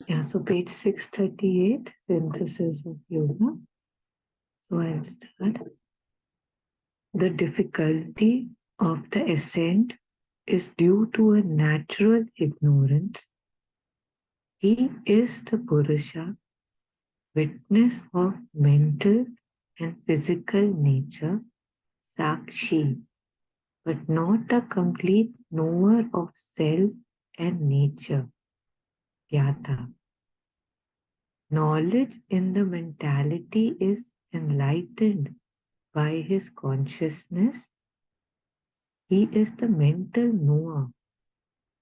Yeah, so page 638, synthesis of yoga. So I'll start. The difficulty of the ascent is due to a natural ignorance. He is the Purusha, witness of mental and physical nature, Sakshi, but not a complete knower of self and nature, Gyata. Knowledge in the mentality is enlightened by his consciousness. He is the mental knower,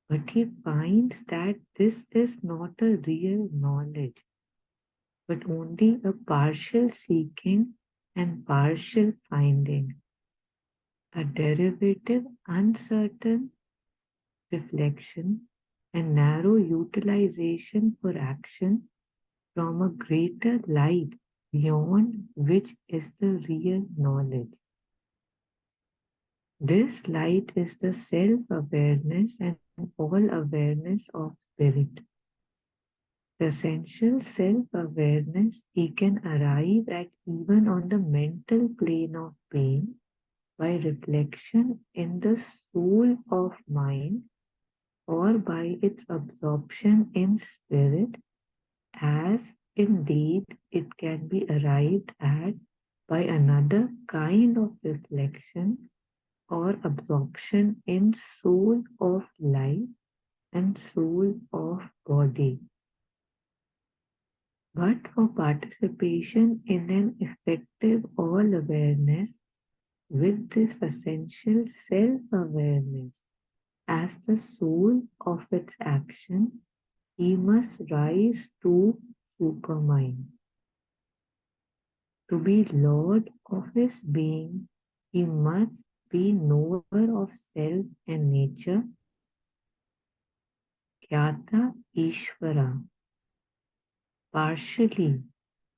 but he finds that this is not a real knowledge, but only a partial seeking and partial finding, a derivative, uncertain reflection, and narrow utilization for action from a greater light beyond which is the real knowledge. This light is the self-awareness and all awareness of spirit. The essential self-awareness he can arrive at even on the mental plane of being by reflection in the soul of mind or by its absorption in spirit, as indeed it can be arrived at by another kind of reflection or absorption in soul of life and soul of body. But for participation in an effective all-awareness with this essential self-awareness as the soul of its action, he must rise to supermind. To be lord of his being, he must be knower of self and nature, Gyata Ishvara. Partially,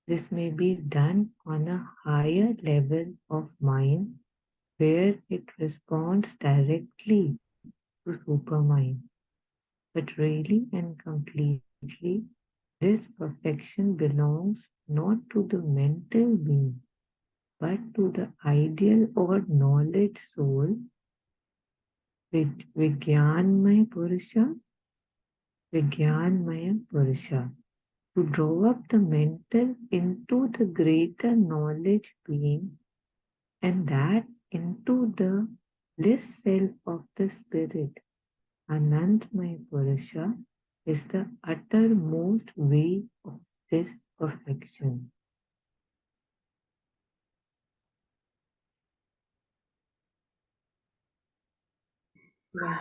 this may be done on a higher level of mind where it responds directly to supermind. But really and completely, this perfection belongs not to the mental being, but to the ideal or knowledge soul, Vijnanmaya Purusha, Vijnanmaya Purusha. To draw up the mental into the greater knowledge being, and that into the bliss self of the spirit. Anandmaya Purusha is the uttermost way of this perfection. Wow.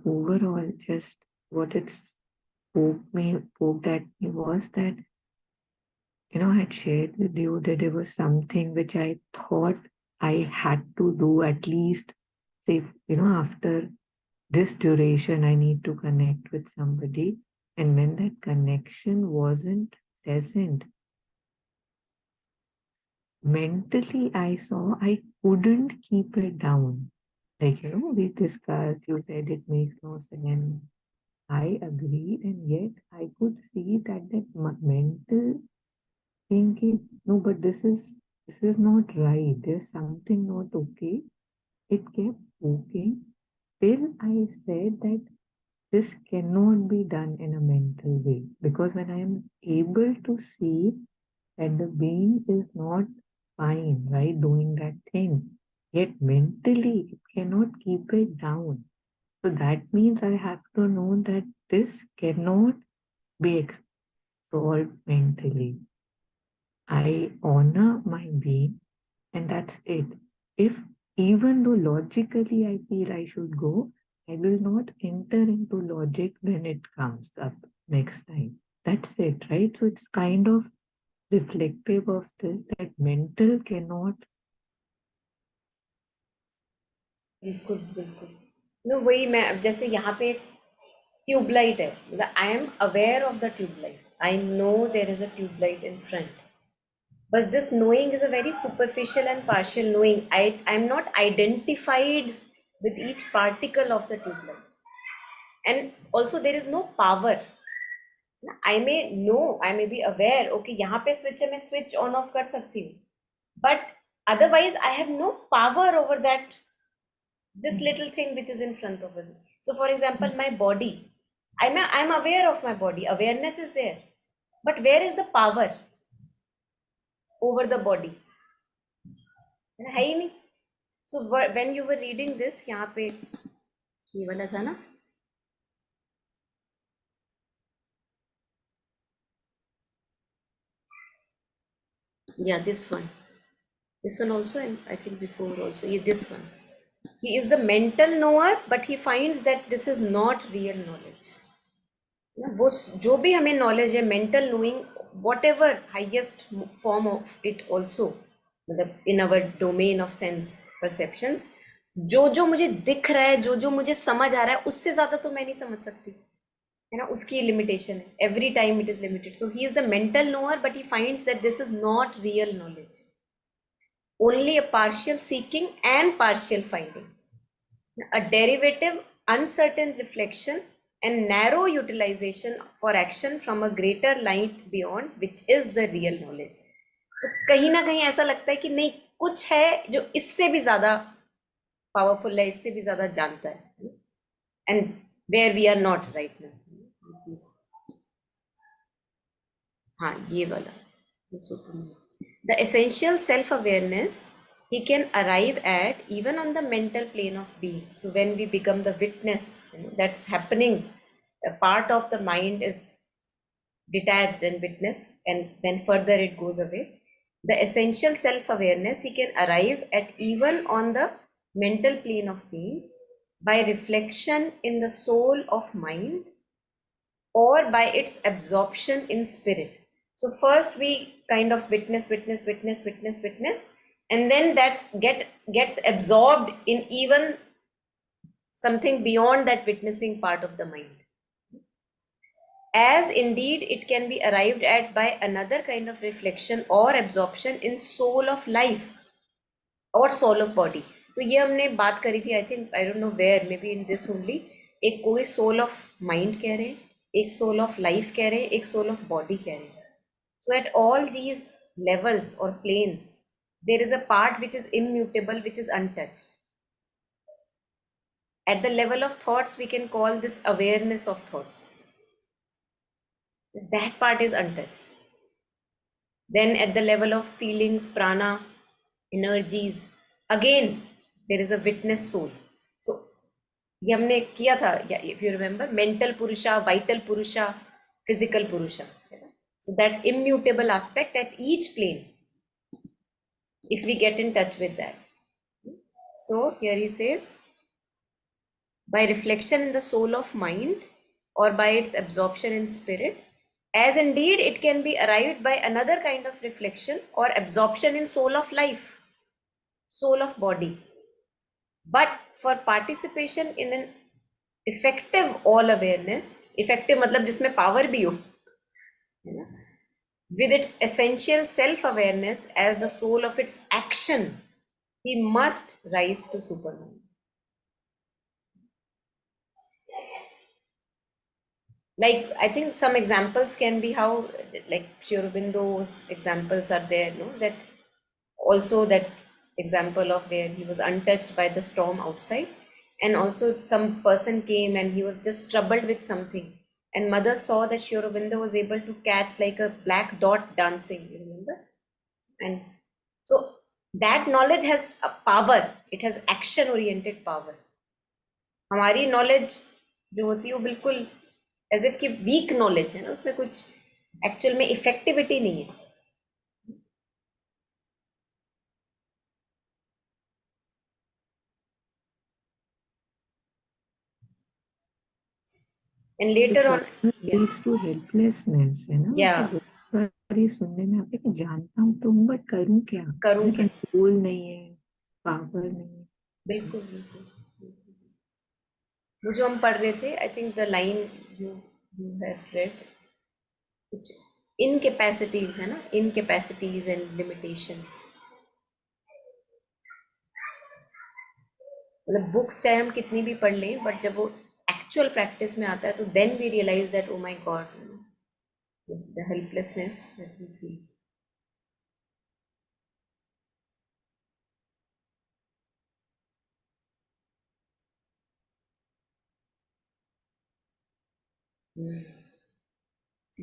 Overall, just what it's poked at me was that, I had shared with you that there was something which I thought I had to do at least, say, after this duration, I need to connect with somebody. And when that connection wasn't present, mentally I saw I couldn't keep it down. Like, we discussed, you said it makes no sense. I agreed, and yet I could see that mental thinking, no, but this is not right. There's something not okay. It kept poking till I said that this cannot be done in a mental way, because when I am able to see that the being is not fine, right, doing that thing, yet mentally it cannot keep it down. So that means I have to know that this cannot be solved mentally. I honor my being, and that's it. If even though logically I feel I should go, I will not enter into logic when it comes up next time. That's it, right? So it's kind of reflective of this, that mental cannot. बिल्कुल बिल्कुल no वही मैं अब जैसे यहाँ पे tubelight है मतलब I am aware of the tubelight I know there is a tubelight in front but this knowing is a very superficial and partial knowing. I'm not identified with each particle of the tube light, and also there is no power. I may know, I may be aware, okay, यहाँ पे switch है, मैं switch on off कर सकती हूँ, but otherwise I have no power over that, this little thing which is in front of me. So for example, my body, I'm aware of my body, awareness is there, but where is the power over the body? है ही नहीं. So when you were reading this, यहाँ पे ये वाला था ना, yeah, this one also, and I think before also, yeah, this one. He is the mental knower, but he finds that this is not real knowledge. वो जो भी हमें knowledge है, mental knowing, whatever highest form of it also, मतलब in our domain of sense perceptions, जो जो मुझे दिख रहा है, जो जो मुझे समझ आ रहा है, उससे ज़्यादा तो मैं नहीं समझ सकती, है ना. उसकी लिमिटेशन है. Every time it is limited. So he is the mental knower, but he finds that this is not real knowledge, only a partial seeking and partial finding, a derivative, uncertain reflection, and narrow utilization for action from a greater light beyond, which is the real knowledge. तो कहीं ना कहीं ऐसा लगता है कि नहीं, कुछ है जो इससे भी ज्यादा पावरफुल है, इससे भी ज्यादा जानता है, and where we are not right now. हाँ, ये वाला, the essential self-awareness he can arrive at even on the mental plane of being. So when we become the witness, that's happening, a part of the mind is detached and witness, and then further it goes away. The essential self-awareness he can arrive at even on the mental plane of being by reflection in the soul of mind or by its absorption in spirit. So first we kind of witness, and then that gets absorbed in even something beyond that witnessing part of the mind. As indeed it can be arrived at by another kind of reflection or absorption in soul of life or soul of body. तो ये हमने बात करी थी, I think, I don't know where, maybe in this only. एक कोई soul of mind कह रहे हैं, एक सोल ऑफ लाइफ कह रहे हैं, एक सोल ऑफ बॉडी कह रहे हैं. So at all these levels or planes, there is a part which is immutable, which is untouched. At the level of thoughts, we can call this awareness of thoughts. That part is untouched. Then at the level of feelings, prana, energies, again, there is a witness soul. So ये हमने किया था, if you remember, mental purusha, vital purusha, physical purusha. So that immutable aspect at each plane, if we get in touch with that. So here he says, by reflection in the soul of mind or by its absorption in spirit, as indeed it can be arrived by another kind of reflection or absorption in soul of life, soul of body. But for participation in an effective all awareness, effective मतलब जिसमें power भी हो, with its essential self-awareness as the soul of its action, he must rise to superman. Like, I think some examples can be how, like Sri Aurobindo's examples are there, no? That also that example of where he was untouched by the storm outside, and also some person came and he was just troubled with something, and mother saw that Sri Aurobindo was able to catch like a black dot dancing, you remember? And so that knowledge has a power, it has action oriented power. हमारी knowledge जो होती है वो बिल्कुल as if की week knowledge है ना, उसमें कुछ एक्चुअल में इफेक्टिविटी नहीं है. And later on leads to helplessness, है ना. या मतलब बहुत बारी सुनने में आता है कि जानता हूँ तो हूँ, बट करूँ क्या, करूँ क्या, कंट्रोल नहीं है, पावर नहीं है. बिल्कुल बिल्कुल. वो जो हम पढ़ रहे थे, I think the line you have read, कुछ इनकेपेसिटीज है ना, इनकेपेसिटीज एंड लिमिटेशंस. मतलब बुक्स चाहे हम कितनी भी पढ़ लें, बट जब वो एक्चुअल प्रैक्टिस में आता है तो then we realise that oh my God, the helplessness that we feel.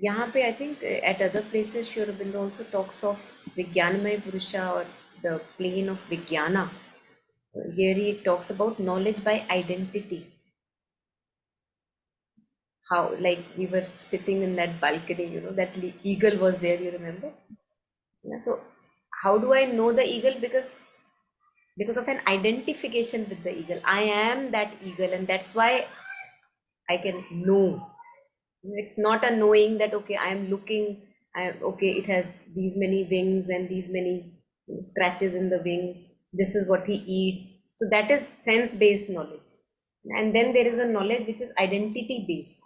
यहाँ पे I think at other places Shri Aurobindo also talks of vijnanamaya purusha और the plane of vijnana. Here he talks about knowledge by identity. How, like we were sitting in that balcony, that eagle was there, you remember? Yeah, so how do I know the eagle? Because of an identification with the eagle. I am that eagle, and that's why I can know. It's not a knowing that okay, I am looking, okay, it has these many wings and these many scratches in the wings. This is what he eats. So that is sense-based knowledge. And then there is a knowledge which is identity-based.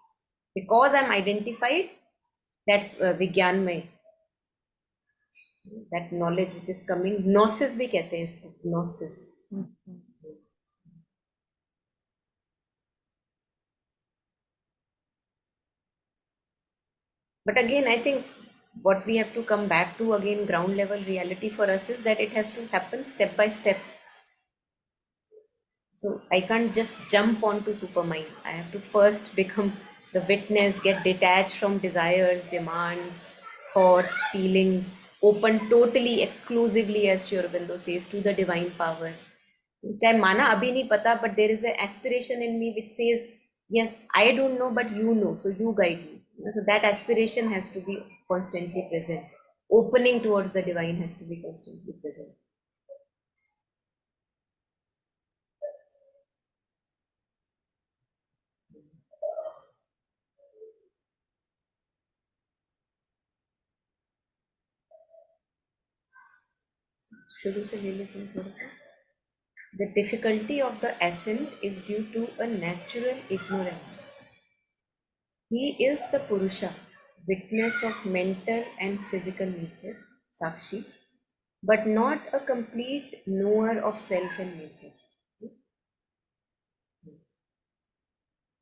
Because I'm identified, that's Vigyanmay. That knowledge which is coming. Gnosis भी कहते हैं इसको. Gnosis. But again, I think what we have to come back to again, ground level reality for us is that it has to happen step by step. So I can't just jump onto supermind. I have to first become the witness, get detached from desires, demands, thoughts, feelings, open totally, exclusively, as Sri Aurobindo says, to the divine power. चाहे माना अभी नहीं पता, but there is an aspiration in me which says, yes, I don't know, but you know, so you guide me. So that aspiration has to be constantly present. Opening towards the divine has to be constantly present. शुरू से ले लेते हैं थोड़ा सा. The difficulty of the ascent is due to a natural ignorance. He is the Purusha, witness of mental and physical nature, Sakshi, but not a complete knower of self and nature.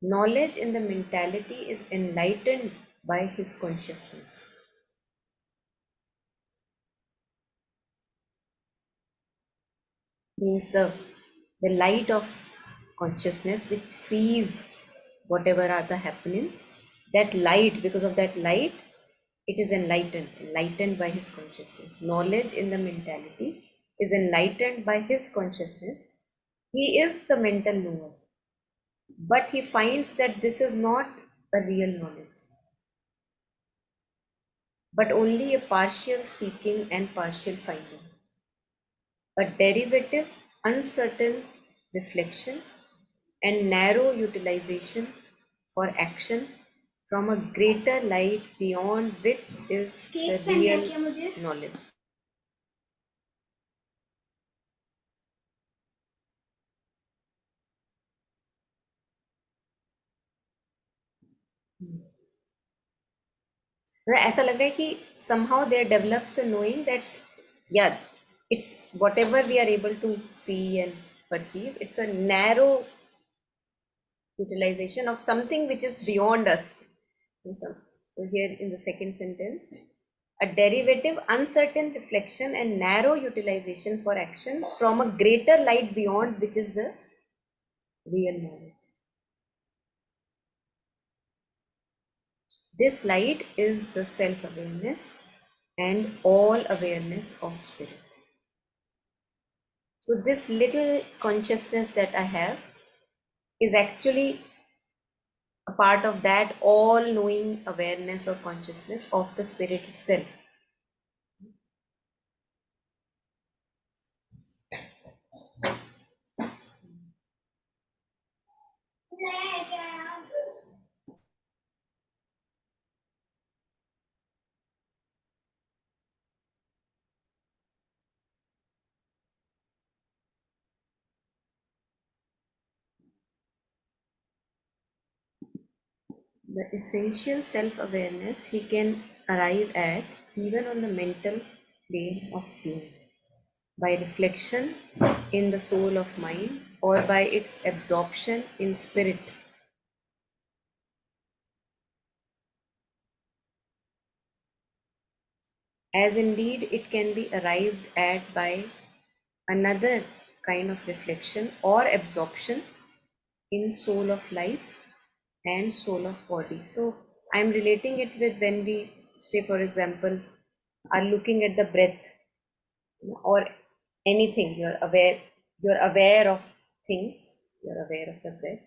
Knowledge in the mentality is enlightened by his consciousness. Means the light of consciousness which sees whatever are the happenings, that light, because of that light, it is enlightened by his consciousness. Knowledge in the mentality is enlightened by his consciousness. He is the mental knower, but he finds that this is not a real knowledge, but only a partial seeking and partial finding, a derivative, uncertain reflection, and narrow utilization for action from a greater light beyond which is the real knowledge. ऐसा लग रहा है कि somehow there develops a knowing that yeah, it's whatever we are able to see and perceive, it's a narrow utilization of something which is beyond us. So here in the second sentence, a derivative, uncertain reflection and narrow utilization for action from a greater light beyond which is the real knowledge. This light is the self-awareness and all awareness of spirit. So this little consciousness that I have is actually a part of that all-knowing awareness or consciousness of the spirit itself. The essential self-awareness he can arrive at even on the mental plane of being by reflection in the soul of mind or by its absorption in spirit. As indeed it can be arrived at by another kind of reflection or absorption in soul of life and soul of body. So I'm relating it with when we say, for example, are looking at the breath, or anything, you're aware of things, you're aware of the breath.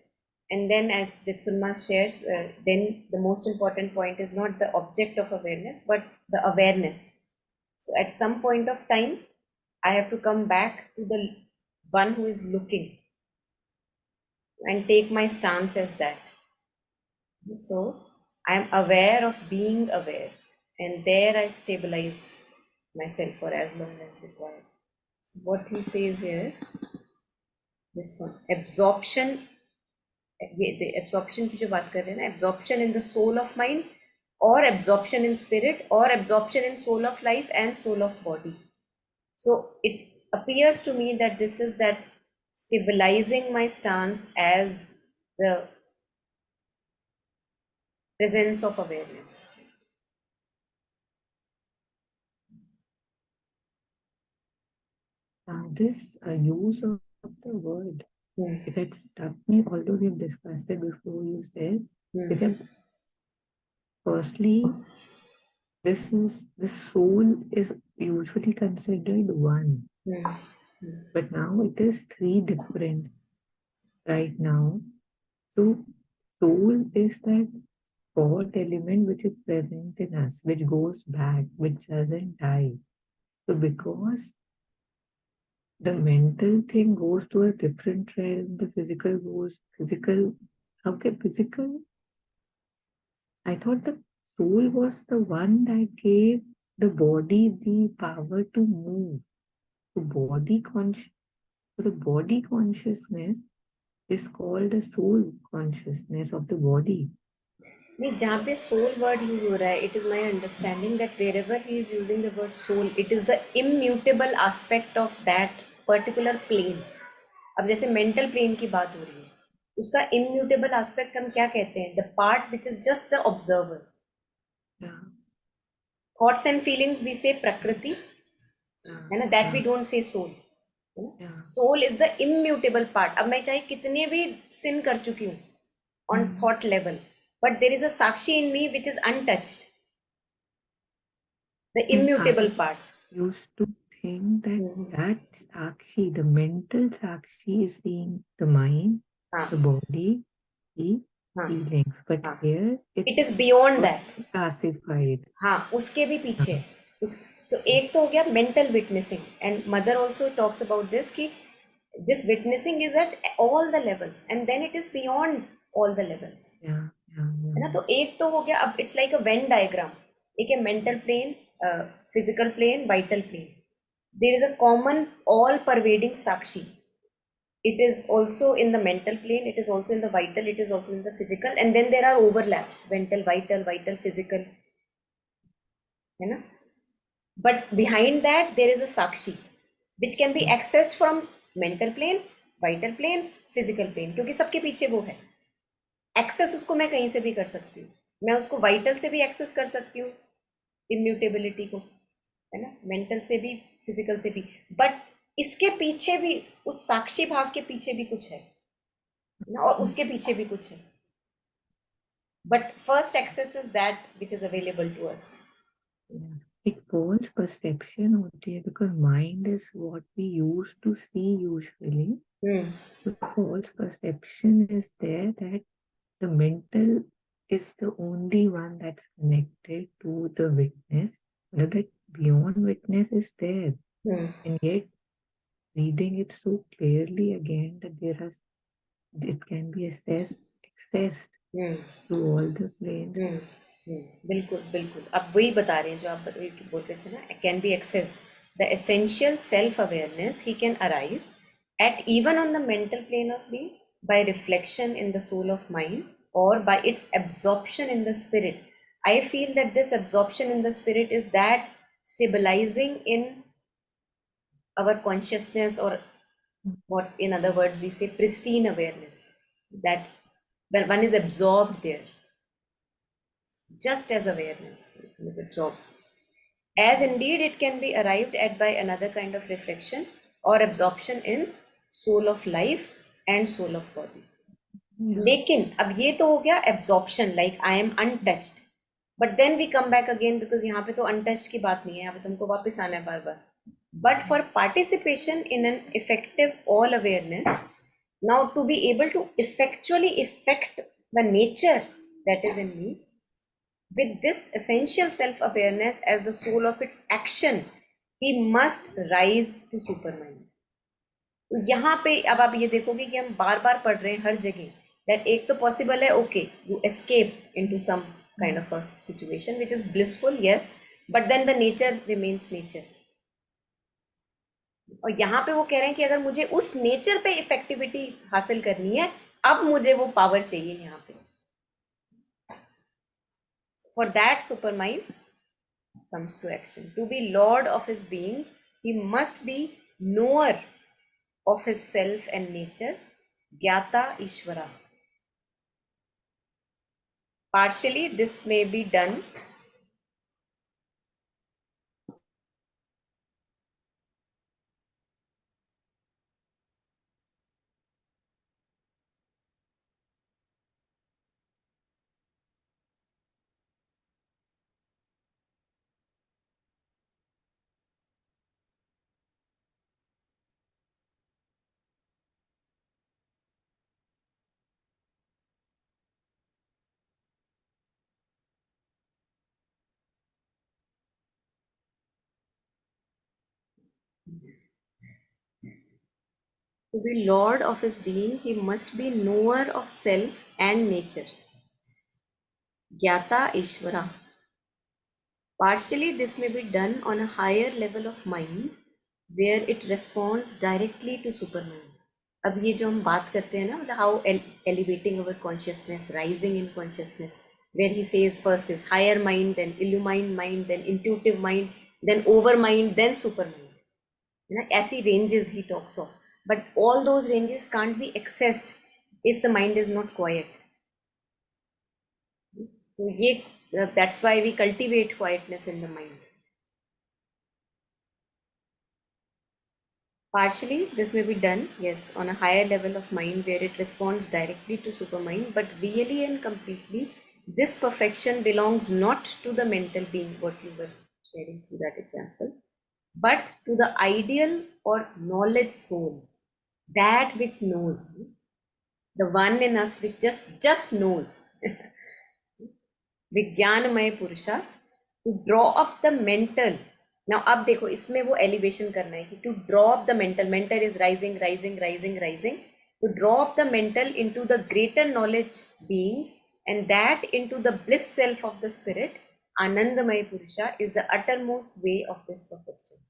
And then as Jitsunma shares, then the most important point is not the object of awareness but the awareness. So at some point of time I have to come back to the one who is looking and take my stance as that. So I am aware of being aware, and there I stabilize myself for as long as required. So what he says here, this one, absorption, ये the absorption की जो बात कर रहे हैं ना, absorption in the soul of mind or absorption in spirit or absorption in soul of life and soul of body. So it appears to me that this is that stabilizing my stance as the presence of awareness. This use of the word that struck me, although we have discussed it before, you said, is that firstly, the soul is usually considered one, but now it is three different right now. So soul is that fourth element which is present in us, which goes back, which doesn't die. So because the mental thing goes to a different realm, the physical goes physical. Okay, physical. I thought the soul was the one that gave the body the power to move. So the body consciousness is called the soul consciousness of the body. नहीं, जहाँ पे soul word use हो रहा है, it is my understanding that wherever he is using the word soul, it is the immutable aspect of that particular plane. अब जैसे mental plane की बात हो रही है, उसका इम्यूटेबल एस्पेक्ट हम क्या कहते हैं? The part which is just the observer. Thoughts and feelings we say prakriti, है ना, that we don't say soul. Soul is the immutable part. अब मैं चाहे कितने भी सिन कर चुकी हूँ on thought level, but there is a sakshi in me which is untouched, the immutable part. Used to think that that sakshi, the mental sakshi, is seeing the mind, the body, the feelings, but here it is beyond that, classified. हाँ, उसके भी पीछे so एक तो हो गया mental witnessing, and mother also talks about this कि this witnessing is at all the levels and then it is beyond all the levels. है ना. तो एक तो हो गया, अब it's like a Venn diagram. एक है mental plane, physical plane, vital plane. There is a common all pervading sakshi. It is also in the mental plane, it is also in the vital, it is also in the physical, and then there are overlaps, mental, vital, physical, है ना. But behind that there is a sakshi which can be accessed from mental plane, vital plane, physical plane, क्योंकि सबके पीछे वो है. Access उसको मैं कहीं से भी कर सकती हूँ. मैं उसको वाइटल से भी एक्सेस कर सकती हूँ, इम्यूटेबिलिटी को, है ना, मेंटल से भी, फिजिकल से भी. बट इसके पीछे भी, उस साक्षी भाव के पीछे भी कुछ है ना, और उसके पीछे भी कुछ है. But first access is that which is available to us. एक false perception होती है because mind is what we used to see usually. The false perception is there that the mental is the only one that's connected to the witness, but that beyond witness is there. And yet reading it so clearly again that it can be accessed through all the planes. बिल्कुल बिल्कुल, आप वही बता रहे हैं जो आप बोल रहे थे ना, can be accessed. The essential self awareness he can arrive at even on the mental plane of being by reflection in the soul of mind or by its absorption in the spirit. I feel that this absorption in the spirit is that stabilizing in our consciousness, or what in other words we say pristine awareness, that when one is absorbed there, just as awareness is absorbed, as indeed it can be arrived at by another kind of reflection or absorption in soul of life and soul of body. Yeah. लेकिन अब ये तो हो गया absorption, like I am untouched, but then we come back again, because यहाँ पे तो untouched की बात नहीं है, यहाँ पे तुमको वापस आना है बार बार. But for participation in an effective all awareness, now to be able to effectually affect the nature that is in me with this essential self awareness as the soul of its action, he must rise to supermind. तो यहाँ पे अब आप ये देखोगे कि हम बार बार पढ़ रहे हैं हर जगह that एक तो पॉसिबल है, okay you escape into some kind of a situation which is blissful, yes, but then the nature remains nature. और यहाँ पे वो कह रहे हैं कि अगर मुझे उस नेचर पे इफेक्टिविटी हासिल करनी है, अब मुझे वो पावर चाहिए यहाँ पे. For that super mind comes to action. To be lord of his being, he must be knower of his self and nature, Gyata Ishvara. Partially, this may be done to be lord of his being, he must be knower of self and nature, Gyata Ishvara. Partially, this may be done on a higher level of mind where it responds directly to supermind. अब ये जो हम बात करते हैं ना, मतलब how elevating our consciousness, rising in consciousness, where he says first is higher mind, then illumined mind, then intuitive mind, then overmind, then supermind. You know, ऐसी ranges he talks of. But all those ranges can't be accessed if the mind is not quiet. So ये, that's why we cultivate quietness in the mind. Partially, this may be done, yes, on a higher level of mind where it responds directly to supermind, but really and completely, this perfection belongs not to the mental being, what you were sharing through that example, but to the ideal or knowledge soul, that which knows, the one in us which just knows. Vijnanamaya purusha, to draw up the mental. Now अब देखो इसमें वो elevation करना है कि to draw up the mental, mental is rising rising rising rising, to draw up the mental into the greater knowledge being and that into the bliss self of the spirit, anandamaya purusha, is the uttermost way of this perfection.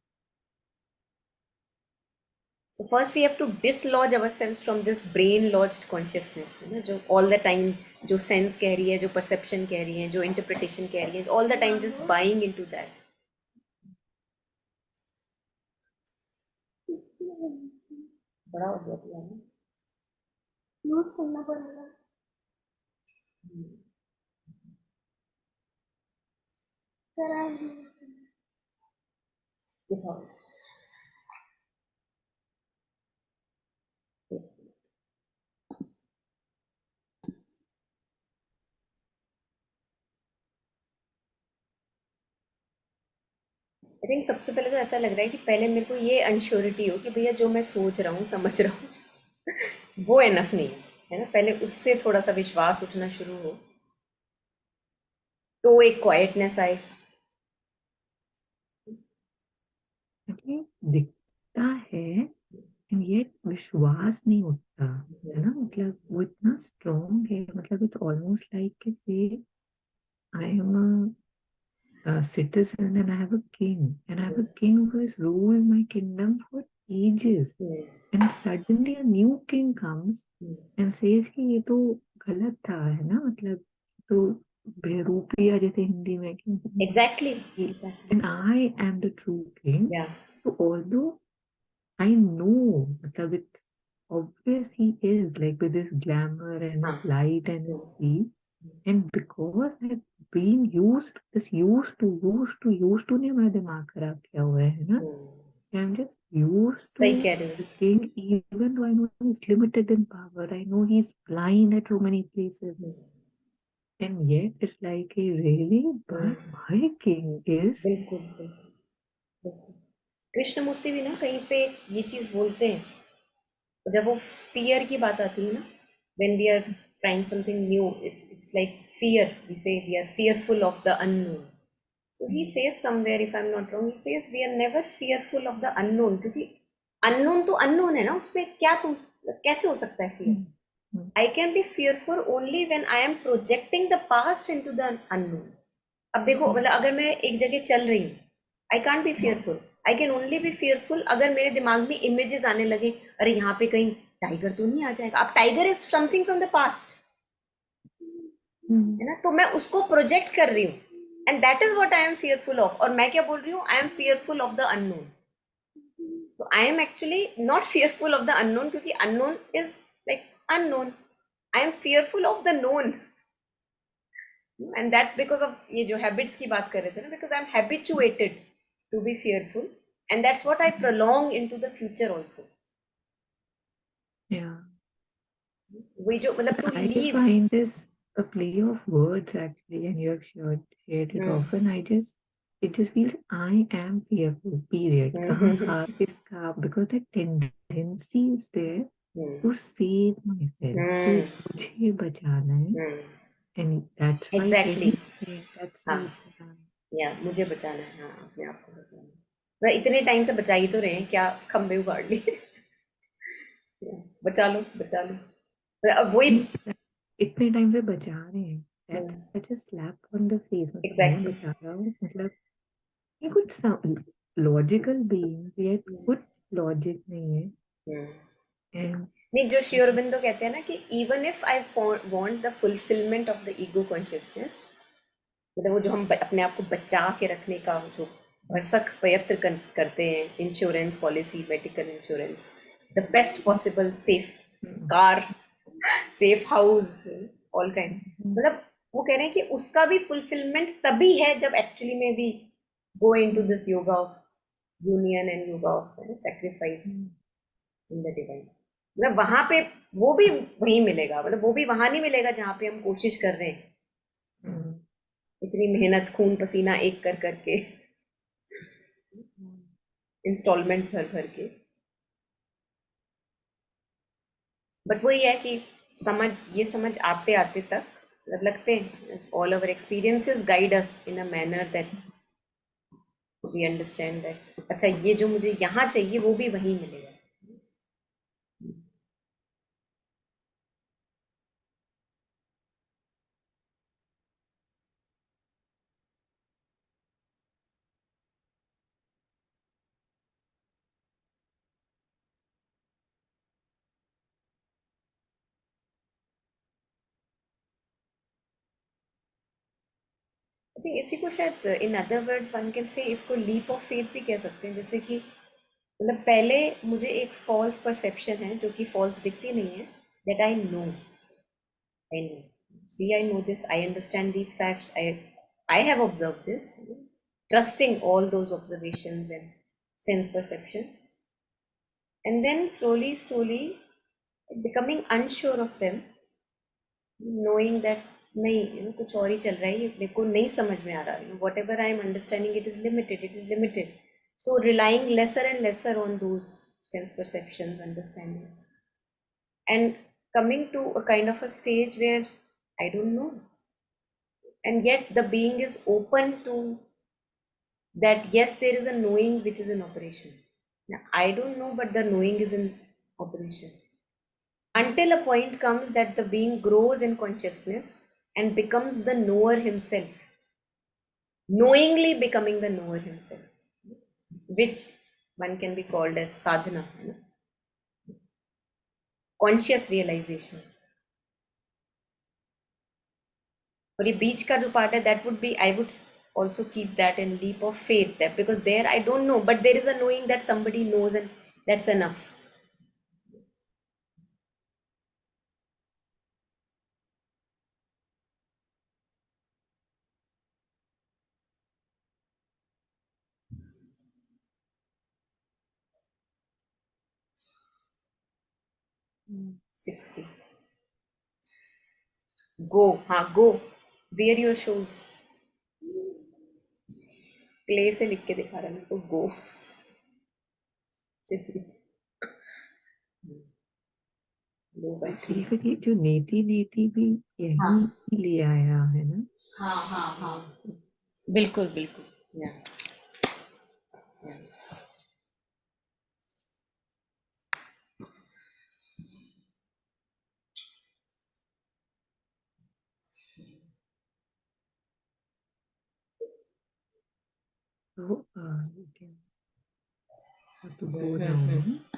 So first we have to dislodge ourselves from this brain lodged consciousness, है ना, जो all the time जो sense कह रही है, जो perception कह रही है, जो interpretation कह रही है, all the time just buying into that. बड़ा हो गया था ना, नोट सुनना पड़ेगा. दिखाओ. आई थिंक सबसे पहले तो ऐसा लग रहा है कि पहले मेरे को ये अनश्योरिटी हो कि भैया जो मैं सोच रहा हूँ समझ रहा हूँ वो एनफ नहीं है ना, पहले उससे थोड़ा सा विश्वास उठना शुरू हो तो एक क्वाइटनेस आए. दिखता है एंड ये विश्वास नहीं उठता है ना, मतलब वो इतना स्ट्रॉन्ग है, मतलब इट्स ऑलमोस्ट लाइक के से I am a citizen and I have a king, and I have a king who has ruled my kingdom for ages, and suddenly a new king comes and says कि ये तो गलत था, है ना, मतलब तो बेरूपिया जैसे हिंदी में Exactly. and I am the true king. Yeah. So although I know मतलब it's obvious he is like with his glamour and his हाँ. light and his speed, and because I've been used to ने मेरा दिमाग खराब किया हुआ है ना. I'm just used सही to कह रहे हो. the king, even though I know he's limited in power. I know he's blind at so many places. And yet it's like, hey, really? But my king is बिल्कुल बिल्कुल बिल्कुल. कृष्णमूर्ति भी ना कहीं पे ये चीज बोलते हैं जब वो फियर की बात आती है ना, when we are trying something new, it's like fear. We say we are fearful of the unknown. So he says somewhere, if I'm not wrong, he says we are never fearful of the unknown, क्योंकि unknown तो unknown है ना, उसमें क्या तुम कैसे हो सकता है fear? I can be fearful only when I am projecting the past into the unknown. अब देखो मतलब अगर मैं एक जगह चल रही हूँ, I can't be fearful. I can only B fearful अगर मेरे दिमाग में इमेजेस आने लगे, अरे यहाँ पे कहीं टाइगर तो नहीं आ जाएगा. अब tiger is something from the past, है ना, तो मैं उसको प्रोजेक्ट कर रही हूँ, and that is what I am fearful of. और मैं क्या बोल रही हूँ, I am fearful of the unknown. So I am actually not fearful of the unknown, क्योंकि unknown is like unknown. I am fearful of the known, and that's because of ये जो habits की बात कर रहे थे ना, because I'm habituated to be fearful, and that's what I prolong into the future also. yeah. वही जो मतलब to I leave. find this a play of words actually, and you have shared it often. It just feels I am fearful. Period. कहाँ था किसका? Because the tendency is there to save myself, to मुझे बचाना है, and that's why Exactly. anything that's हाँ, it. या मुझे बचाना है, हाँ अपने आप को बचाना है. वह इतने टाइम से बचा ही तो रहे हैं, क्या खंबे उगाड़ लिए. बचा लो बचा लो. अब वही. इतने टाइम से बचा रहे हैं. That's such a slap on the face. मतलब मैं Exactly. बचा रहा हूँ, मतलब ये कुछ लॉजिकल बीइंग्स, ये कुछ लॉजिक नहीं है. And नहीं, जो श्री अरबिंदो कहते हैं ना कि even if I want the fulfilment of the ego consciousness, मतलब वो जो हम अपने आप को बचा के रखने का जो भरसक प्रयत्न करते हैं, insurance policy, medical insurance, the best possible safe car, safe house, all kind, मतलब वो कह रहे हैं कि उसका भी फुलफिलमेंट तभी है जब एक्चुअली में भी go into this yoga of union and yoga of sacrifice in the divine. मतलब वहां पे वो भी वहीं मिलेगा, मतलब वो भी वहां नहीं मिलेगा जहाँ पे हम कोशिश कर रहे हैं इतनी मेहनत खून पसीना एक कर करके, इंस्टॉलमेंट्स भर भर के. बट वही है कि समझ आते आते तक मतलब लगते हैं all over experiences guide us in a manner that we understand that अच्छा ये जो मुझे यहाँ चाहिए वो भी वहीं मिलेगा. आई थिंक इसी को शायद in other words one can say इसको लीप ऑफ फेथ भी कह सकते हैं. जैसे कि मतलब पहले मुझे एक फॉल्स परसेप्शन है जो कि फॉल्स दिखती नहीं है, that I know, see, I know this, I understand these facts, I have observed this, trusting all those observations and sense perceptions, and then slowly becoming unsure of them, knowing that नहीं कुछ और ही चल रहा है, ये मेरे को नहीं समझ में आ रहा, whatever I am understanding, it is limited, so relying lesser and lesser on those sense perceptions, understandings, and coming to a kind of a stage where I don't know, and yet the being is open to that. Yes, there is a knowing which is in operation. Now I don't know, but the knowing is in operation until a point comes that the being grows in consciousness and becomes the knower himself, knowingly becoming the knower himself, which one can be called as sadhana, conscious realization. और ये बीच का जो part है, that would be, I would also keep that in leap of faith there, because there I don't know, but there is a knowing that somebody knows, and that's enough. Mm. 60. Go, हाँ, go. Wear your shoes. Clay से लिख के दिखा रहा है मेरे को, गो. लो बैठी ये है. फिर ये जो नेति नेति भी हाँ यही ले आया है ना हाँ हाँ हाँ, यहाँ से। बिल्कुल बिल्कुल. या या So you can have to go now, no?